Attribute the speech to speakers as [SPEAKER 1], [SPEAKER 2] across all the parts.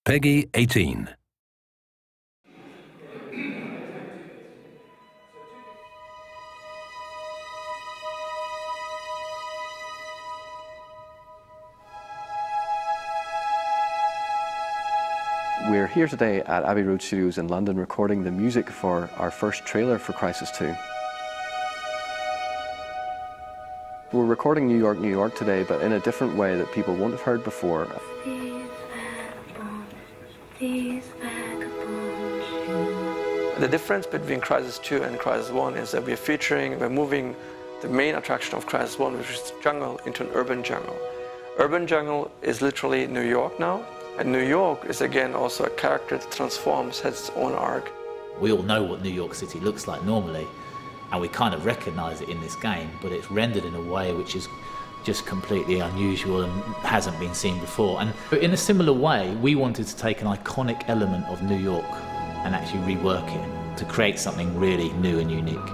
[SPEAKER 1] Peggy 18.
[SPEAKER 2] We're here today at Abbey Road Studios in London recording the music for our first trailer for Crysis 2. We're recording New York, New York today, but in a different way that people won't have heard before.
[SPEAKER 3] The difference between Crysis 2 and Crysis 1 is that we're moving the main attraction of Crysis 1, which is jungle, into an urban jungle. Urban jungle is literally New York now, and New York is again also a character that transforms, has its own arc.
[SPEAKER 4] We all know what New York City looks like normally, and we kind of recognise it in this game, but it's rendered in a way which is just completely unusual and hasn't been seen before. And in a similar way, we wanted to take an iconic element of New York and actually rework it to create something really new and unique.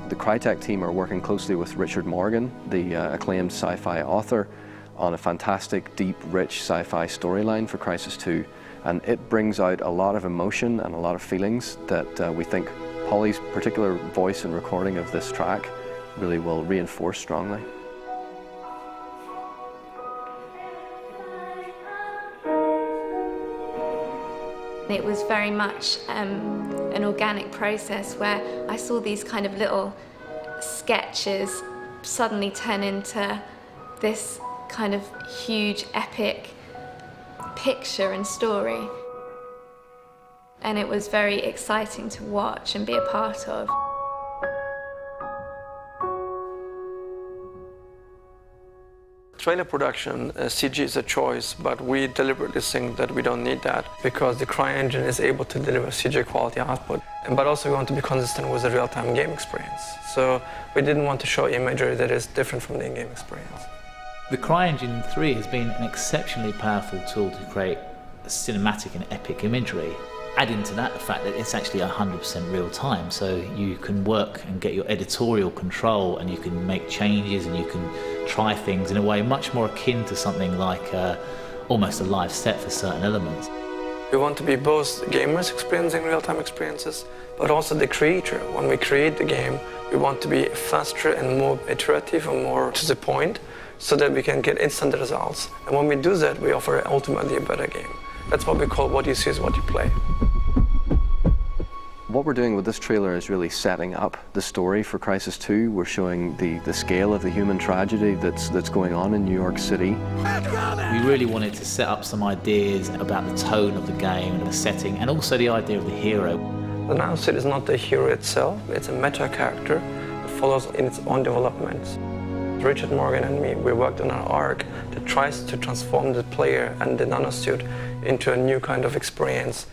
[SPEAKER 2] The Crytek team are working closely with Richard Morgan, the acclaimed sci-fi author, on a fantastic, deep, rich sci-fi storyline for Crysis 2, and it brings out a lot of emotion and a lot of feelings that we think Polly's particular voice and recording of this track really will reinforce strongly.
[SPEAKER 5] It was very much an organic process where I saw these kind of little sketches suddenly turn into this kind of huge, epic picture and story. And it was very exciting to watch and be a part of.
[SPEAKER 3] Trailer production, CG is a choice, but we deliberately think that we don't need that because the CryEngine is able to deliver CG quality output. But also we want to be consistent with the real-time game experience. So we didn't want to show imagery that is different from the in-game experience.
[SPEAKER 4] The CryEngine 3 has been an exceptionally powerful tool to create cinematic and epic imagery. Add into that the fact that it's actually 100% real time, so you can work and get your editorial control and you can make changes and you can try things in a way much more akin to something like almost a live set for certain elements.
[SPEAKER 3] We want to be both gamers experiencing real-time experiences, but also the creator. When we create the game, we want to be faster and more iterative and more to the point so that we can get instant results. And when we do that, we offer ultimately a better game. That's what we call what you see is what you play.
[SPEAKER 2] What we're doing with this trailer is really setting up the story for Crysis 2. We're showing the scale of the human tragedy that's going on in New York City.
[SPEAKER 4] We really wanted to set up some ideas about the tone of the game and the setting, and also the idea of the hero.
[SPEAKER 3] The Nowcid is not the hero itself, it's a meta character that follows in its own developments. Richard Morgan and me, we worked on an arc that tries to transform the player and the nanosuit into a new kind of experience